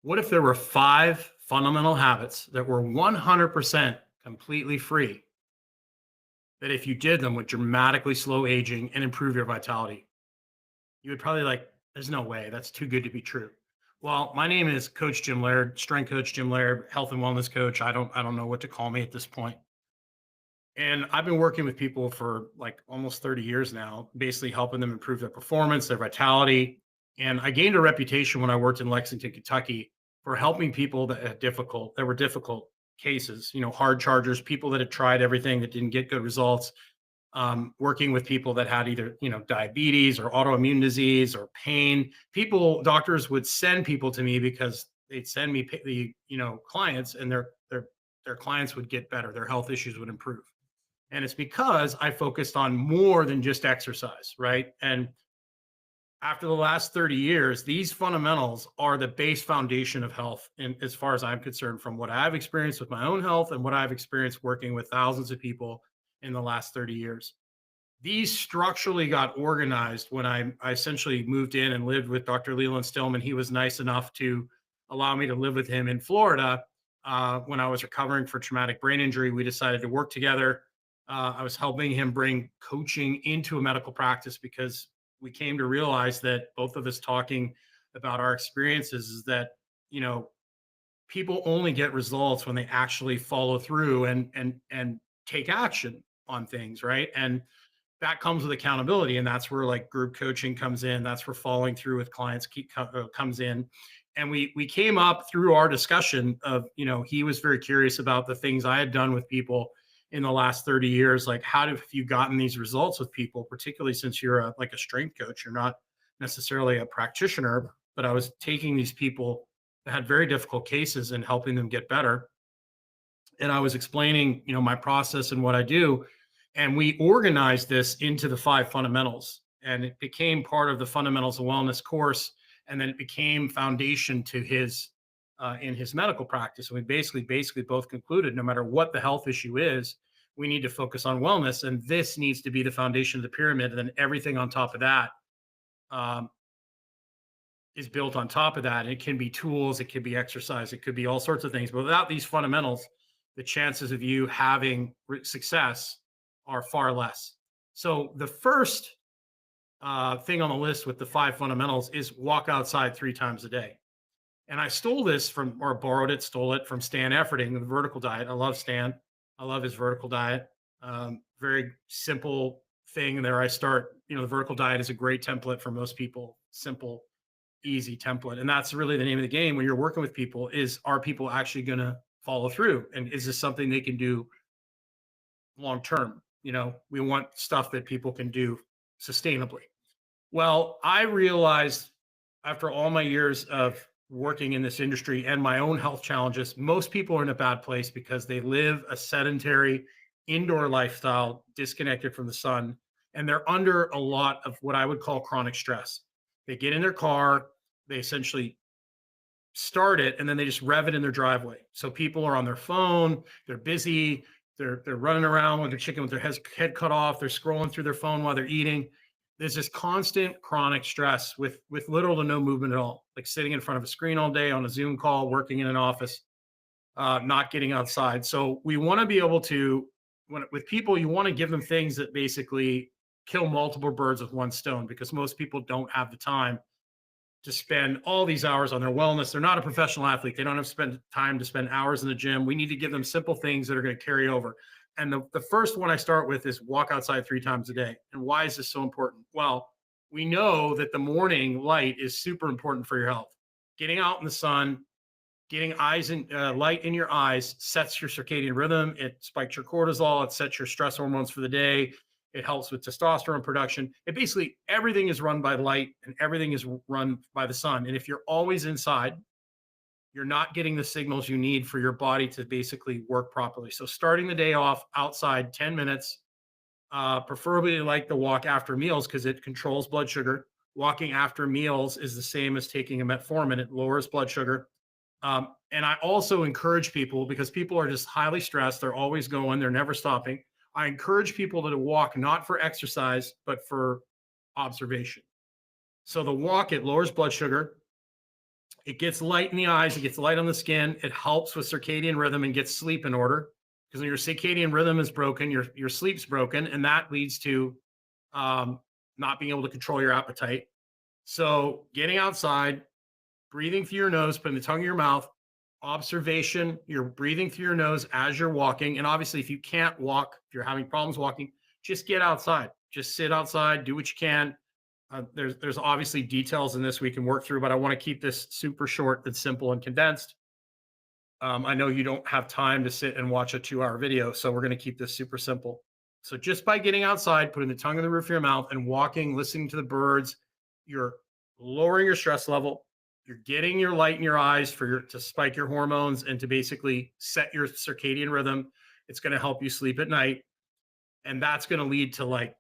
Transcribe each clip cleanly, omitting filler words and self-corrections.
What if there were five fundamental habits that were 100% completely free, that if you did them would dramatically slow aging and improve your vitality? You would probably like, there's no way. That's too good to be true. Well, my name is Coach Jim Laird, strength coach Jim Laird, health and wellness coach. I don't know what to call me at this point. And I've been working with people for like almost 30 years now, basically helping them improve their performance, their vitality. And I gained a reputation when I worked in Lexington, Kentucky for helping people that were difficult cases, hard chargers, people that had tried everything that didn't get good results, working with people that had either, diabetes or autoimmune disease or pain. Doctors would send people to me because they'd send me clients, and their clients would get better. Their health issues would improve. And it's because I focused on more than just exercise, right? And after the last 30 years, these fundamentals are the base foundation of health. And as far as I'm concerned, from what I've experienced with my own health and what I've experienced working with thousands of people in the last 30 years, these structurally got organized when I essentially moved in and lived with Dr. Leland Stillman. He was nice enough to allow me to live with him in Florida when I was recovering for traumatic brain injury. We decided to work together. I was helping him bring coaching into a medical practice because we came to realize that both of us talking about our experiences is that, you know, people only get results when they actually follow through and take action on things, right? And that comes with accountability, and that's where like group coaching comes in. That's where following through with clients comes in. And we came up through our discussion of, he was very curious about the things I had done with people in the last 30 years. Like, how have you gotten these results with people, particularly since you're like a strength coach? You're not necessarily a practitioner, but I was taking these people that had very difficult cases and helping them get better. And I was explaining, my process and what I do. And we organized this into the five fundamentals, and it became part of the fundamentals of wellness course. And then it became foundation to his in his medical practice. And we basically both concluded, no matter what the health issue is, we need to focus on wellness, and this needs to be the foundation of the pyramid. And then everything on top of that um, is built on top of that. And it can be tools, it could be exercise, it could be all sorts of things. But without these fundamentals, the chances of you having success are far less. So the first thing on the list with the five fundamentals is walk outside 3 times a day. And I stole this from, or borrowed it, stole it from Stan Efferding, the vertical diet. I love Stan. I love his vertical diet. Very simple thing there. I start, the vertical diet is a great template for most people. Simple, easy template. And that's really the name of the game when you're working with people is, are people actually going to follow through? And is this something they can do long term? We want stuff that people can do sustainably. Well, I realized after all my years of working in this industry and my own health challenges, most people are in a bad place because they live a sedentary indoor lifestyle, disconnected from the sun, and they're under a lot of what I would call chronic stress. They get in their car, they essentially start it, and then they just rev it in their driveway. So people are on their phone, they're busy, they're running around with their chicken with their head cut off, they're scrolling through their phone while they're eating. There's this constant chronic stress with little to no movement at all, like sitting in front of a screen all day on a Zoom call, working in an office, not getting outside. So we want to be able to, with people, you want to give them things that basically kill multiple birds with one stone, because most people don't have the time to spend all these hours on their wellness. They're not a professional athlete. They don't have to spend time to spend hours in the gym. We need to give them simple things that are going to carry over. And the first one I start with is walk outside 3 times a day. And why is this so important? Well, we know that the morning light is super important for your health. Getting out in the sun, getting light in your eyes sets your circadian rhythm. It spikes your cortisol. It sets your stress hormones for the day. It helps with testosterone production. It basically, everything is run by light and everything is run by the sun. And if you're always inside, you're not getting the signals you need for your body to basically work properly. So starting the day off outside 10 minutes, preferably like the walk after meals because it controls blood sugar. Walking after meals is the same as taking a metformin. It lowers blood sugar. And I also encourage people, because people are just highly stressed. They're always going, they're never stopping. I encourage people to walk not for exercise, but for observation. So the walk, it lowers blood sugar. It gets light in the eyes, it gets light on the skin. It helps with circadian rhythm and gets sleep in order. Because when your circadian rhythm is broken, your sleep's broken, and that leads to um, not being able to control your appetite. So getting outside, breathing through your nose, putting the tongue in your mouth, observation, you're breathing through your nose as you're walking. And obviously, if you can't walk, if you're having problems walking, just get outside. Just sit outside, do what you can. There's obviously details in this we can work through, but I want to keep this super short and simple and condensed. I know you don't have time to sit and watch a 2-hour video, so we're going to keep this super simple. So just by getting outside, putting the tongue in the roof of your mouth and walking, listening to the birds, you're lowering your stress level. You're getting your light in your eyes to spike your hormones and to basically set your circadian rhythm. It's going to help you sleep at night, and that's going to lead to like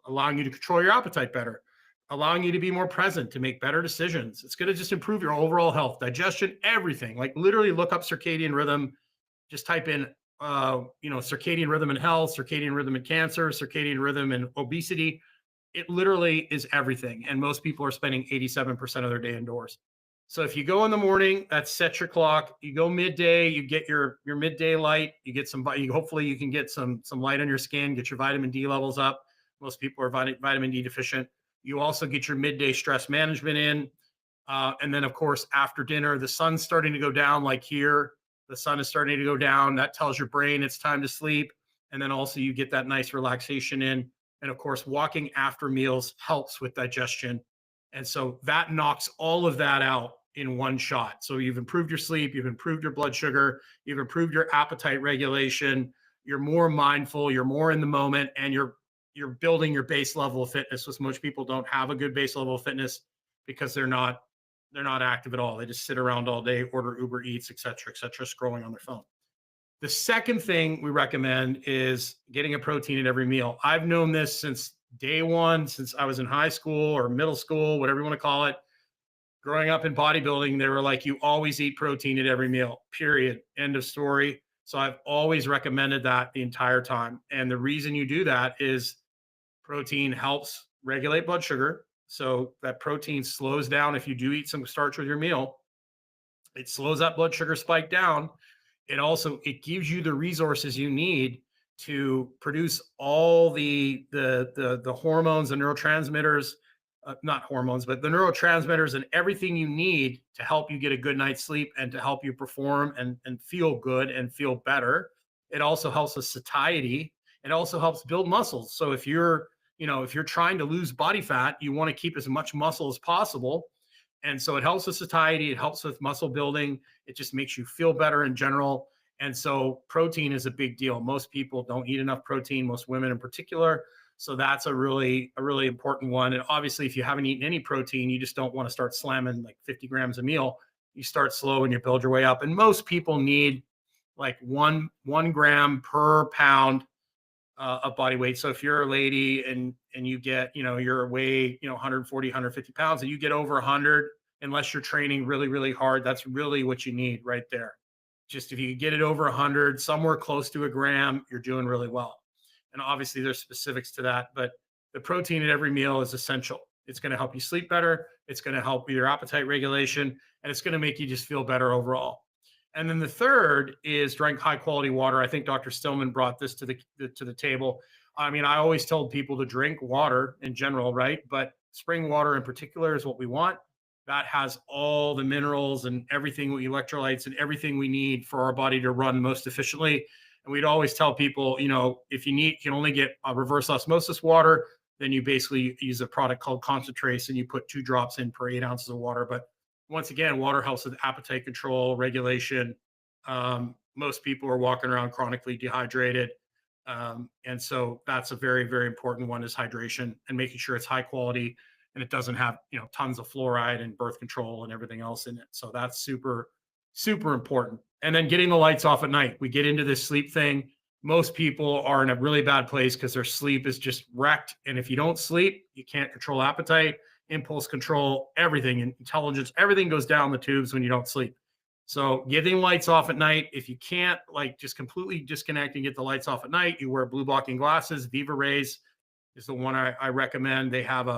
allowing you to control your appetite better, allowing you to be more present, to make better decisions. It's going to just improve your overall health, digestion, everything. Like literally look up circadian rhythm, just type in, circadian rhythm and health, circadian rhythm and cancer, circadian rhythm and obesity. It literally is everything. And most people are spending 87% of their day indoors. So if you go in the morning, that sets your clock. You go midday, you get your midday light. You get hopefully you can get some light on your skin, get your vitamin D levels up. Most people are vitamin D deficient. You also get your midday stress management in. And then, of course, after dinner, the sun's starting to go down, like here. The sun is starting to go down. That tells your brain it's time to sleep. And then also you get that nice relaxation in. And of course, walking after meals helps with digestion. And so that knocks all of that out in one shot. So you've improved your sleep, you've improved your blood sugar, you've improved your appetite regulation, you're more mindful, you're more in the moment, and you're building your base level of fitness, which most people don't have a good base level of fitness because they're not active at all. They just sit around all day, order Uber Eats, et cetera, scrolling on their phone. The second thing we recommend is getting a protein at every meal. I've known this since day one, since I was in high school or middle school, whatever you want to call it. Growing up in bodybuilding, they were like, you always eat protein at every meal, period. End of story. So I've always recommended that the entire time. And the reason you do that is protein helps regulate blood sugar. So that protein slows down. If you do eat some starch with your meal, it slows that blood sugar spike down. It gives you the resources you need to produce all the hormones and neurotransmitters, not hormones, but the neurotransmitters and everything you need to help you get a good night's sleep and to help you perform and feel good and feel better. It also helps with satiety. It also helps build muscles. So if you're trying to lose body fat, you want to keep as much muscle as possible. And so it helps with satiety, it helps with muscle building, it just makes you feel better in general. And so protein is a big deal. Most people don't eat enough protein, most women in particular. So that's a really important one. And obviously, if you haven't eaten any protein, you just don't want to start slamming like 50 grams a meal. You start slow and you build your way up. And most people need like one gram per pound of body weight. So if you're a lady and you get, your weight, 140, 150 pounds, and you get over 100, unless you're training really, really hard, that's really what you need right there. Just if you get it over 100, somewhere close to a gram, you're doing really well. And obviously there's specifics to that, but the protein at every meal is essential. It's going to help you sleep better. It's going to help with your appetite regulation, and it's going to make you just feel better overall. And then the third is drink high quality water. I think Dr. Stillman brought this to the table. I mean, I always told people to drink water in general, right? But spring water in particular is what we want. That has all the minerals and everything, electrolytes and everything we need for our body to run most efficiently. And we'd always tell people, if you can only get a reverse osmosis water, then you basically use a product called Concentrace and you put 2 drops in per 8 ounces of water. But once again, water helps with appetite control, regulation. Most people are walking around chronically dehydrated. And so that's a very, very important one, is hydration and making sure it's high quality and it doesn't have, tons of fluoride and birth control and everything else in it. So that's super, super important. And then getting the lights off at night. We get into this sleep thing. Most people are in a really bad place because their sleep is just wrecked. And if you don't sleep, you can't control appetite, impulse control, everything, intelligence, everything goes down the tubes when you don't sleep. So getting lights off at night, if you can't just completely disconnect and get the lights off at night, you wear blue blocking glasses. Viva Rays is the one I recommend. They have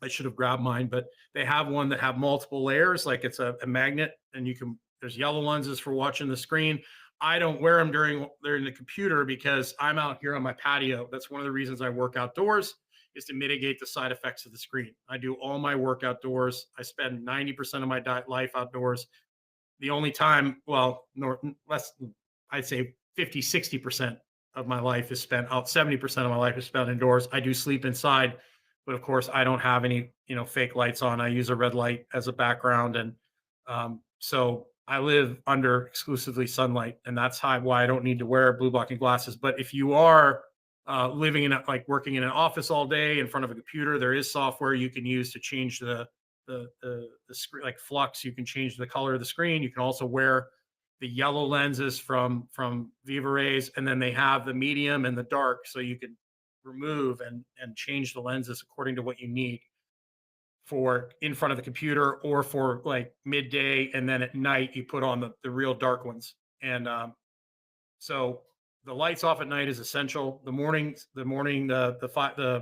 I should have grabbed mine, but they have one that have multiple layers, like it's a magnet, and there's yellow lenses for watching the screen. I don't wear them during the computer because I'm out here on my patio. That's one of the reasons I work outdoors, is to mitigate the side effects of the screen. I do all my work outdoors. I spend 90% of my life outdoors. The only time, well, less, I'd say 50, 60% of my life is spent out, 70% of my life is spent indoors. I do sleep inside, but of course I don't have any, fake lights on. I use a red light as a background. And so I live under exclusively sunlight, and that's why I don't need to wear blue blocking glasses. But if you are living like working in an office all day in front of a computer, there is software you can use to change the screen, like Flux. You can change the color of the screen. You can also wear the yellow lenses from Viva Rays, and then they have the medium and the dark, so you can remove and change the lenses according to what you need for in front of the computer, or for like midday, and then at night you put on the real dark ones. And so the lights off at night is essential. The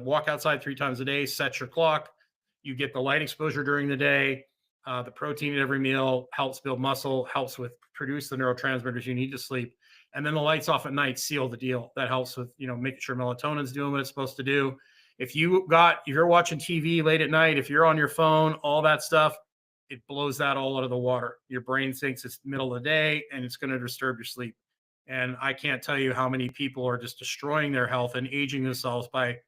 walk outside 3 times a day, set your clock. You get the light exposure during the day. The protein at every meal helps build muscle, helps with produce the neurotransmitters you need to sleep. And then the lights off at night seal the deal. That helps with, making sure melatonin's doing what it's supposed to do. If you're watching TV late at night, if you're on your phone, all that stuff, it blows that all out of the water. Your brain thinks it's middle of the day, and it's going to disturb your sleep. And I can't tell you how many people are just destroying their health and aging themselves by,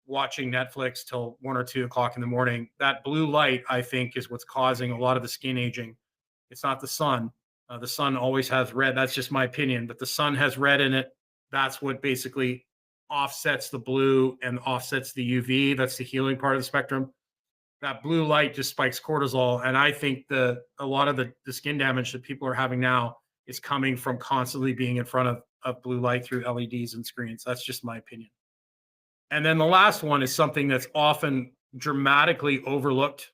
watching Netflix till 1 or 2 o'clock in the morning. That blue light, I think, is what's causing a lot of the skin aging. It's not the sun. The sun always has red. That's just my opinion, but the sun has red in it. That's what basically offsets the blue and offsets the UV. That's the healing part of the spectrum. That blue light just spikes cortisol. And I think a lot of the skin damage that people are having now is coming from constantly being in front of blue light through LEDs and screens. That's just my opinion. And then the last one is something that's often dramatically overlooked,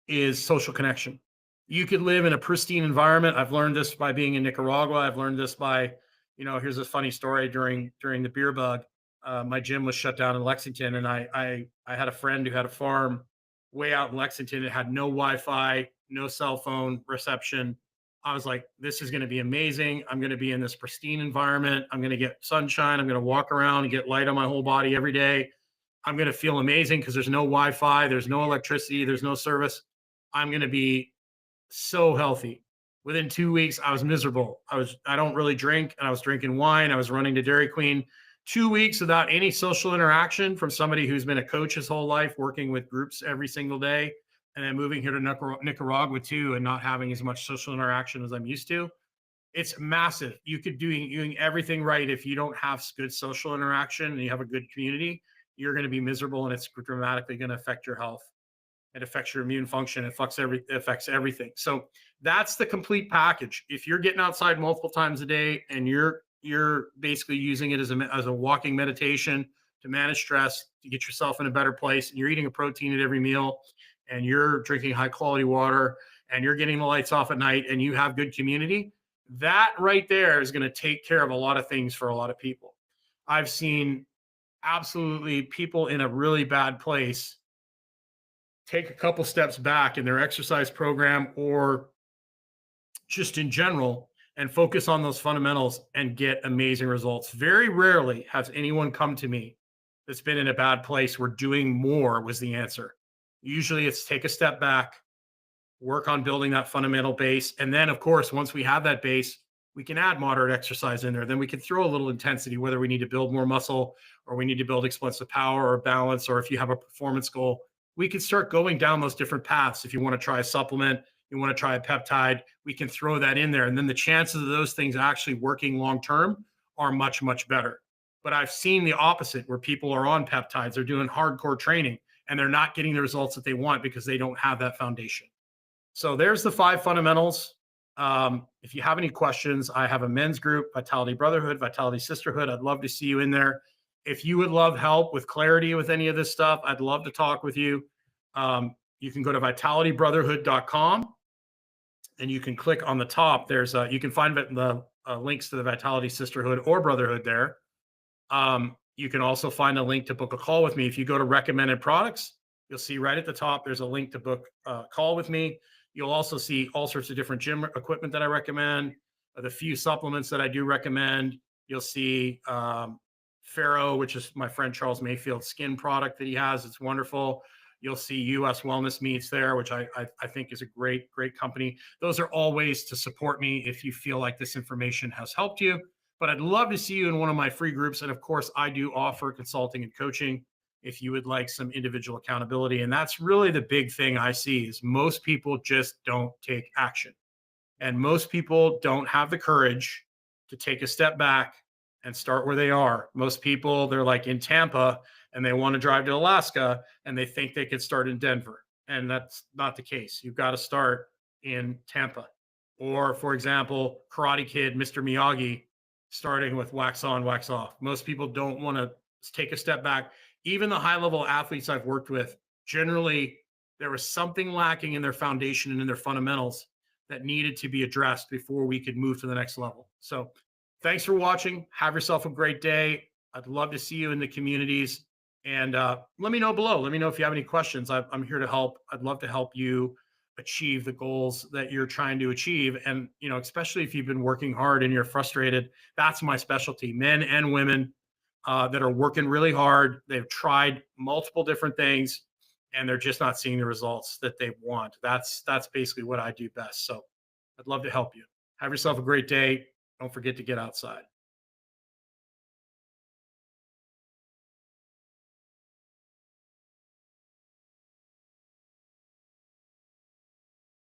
is social connection. You could live in a pristine environment. I've learned this by being in Nicaragua. I've learned this by, here's a funny story. During the beer bug, my gym was shut down in Lexington, and I had a friend who had a farm way out in Lexington. It had no Wi-Fi, no cell phone reception. I was like, this is going to be amazing. I'm going to be in this pristine environment. I'm going to get sunshine. I'm going to walk around and get light on my whole body every day. I'm going to feel amazing because there's no Wi-Fi, there's no electricity, there's no service. I'm going to be so healthy. Within 2 weeks, I was miserable. I don't really drink, and I was drinking wine. I was running to Dairy Queen. 2 weeks without any social interaction from somebody who's been a coach his whole life, working with groups every single day, and then moving here to Nicaragua too, and not having as much social interaction as I'm used to. It's massive. You could doing everything right. If you don't have good social interaction and you have a good community, you're going to be miserable, and it's dramatically going to affect your health. It affects your immune function. It affects everything. So that's the complete package. If you're getting outside multiple times a day, and you're basically using it as a walking meditation to manage stress, to get yourself in a better place, and you're eating a protein at every meal, and you're drinking high quality water, and you're getting the lights off at night, and you have good community, that right there is going to take care of a lot of things for a lot of people. I've seen absolutely people in a really bad place take a couple steps back in their exercise program, or just in general, and focus on those fundamentals and get amazing results. Very rarely has anyone come to me that's been in a bad place where doing more was the answer. Usually it's take a step back, work on building that fundamental base. And then, of course, once we have that base, we can add moderate exercise in there. Then we can throw a little intensity, whether we need to build more muscle, or we need to build explosive power or balance, or if you have a performance goal, we can start going down those different paths. If you want to try a supplement, you want to try a peptide, we can throw that in there. And then the chances of those things actually working long-term are much, much better. But I've seen the opposite, where people are on peptides, they're doing hardcore training, and they're not getting the results that they want because they don't have that foundation. So there's the 5 fundamentals. If you have any questions, I have a men's group, Vitality Brotherhood, Vitality Sisterhood. I'd love to see you in there. If you would love help with clarity with any of this stuff, I'd love to talk with you. You can go to vitalitybrotherhood.com, and you can click on the top. You can find the links to the Vitality Sisterhood or Brotherhood there. You can also find a link to book a call with me. If you go to recommended products, You'll see right at the top, there's a link to book a call with me. You'll also see all sorts of different gym equipment that I recommend, the few supplements that I do recommend. You'll see Pharaoh, which is my friend Charles Mayfield's skin product that he has. It's wonderful. You'll see US Wellness Meats there, which I think is a great, great company. Those are all ways to support me if you feel like this information has helped you. But I'd love to see you in one of my free groups. And of course, I do offer consulting and coaching if you would like some individual accountability. And that's really the big thing I see is most people just don't take action. And most people don't have the courage to take a step back and start where they are. Most people, they're like in Tampa and they want to drive to Alaska and they think they could start in Denver. And that's not the case. You've got to start in Tampa. Or, for example, Karate Kid, Mr. Miyagi, starting with wax on, wax off. Most people don't want to take a step back. Even the high level athletes I've worked with, generally, there was something lacking in their foundation and in their fundamentals that needed to be addressed before we could move to the next level. So thanks for watching. Have yourself a great day. I'd love to see you in the communities. And let me know below. Let me know if you have any questions. I'm here to help. I'd love to help you achieve the goals that you're trying to achieve. And, you know, especially if you've been working hard and you're frustrated, that's my specialty. Men and women that are working really hard. They've tried multiple different things and they're just not seeing the results that they want. That's basically what I do best. So I'd love to help you. Have yourself a great day. Don't forget to get outside.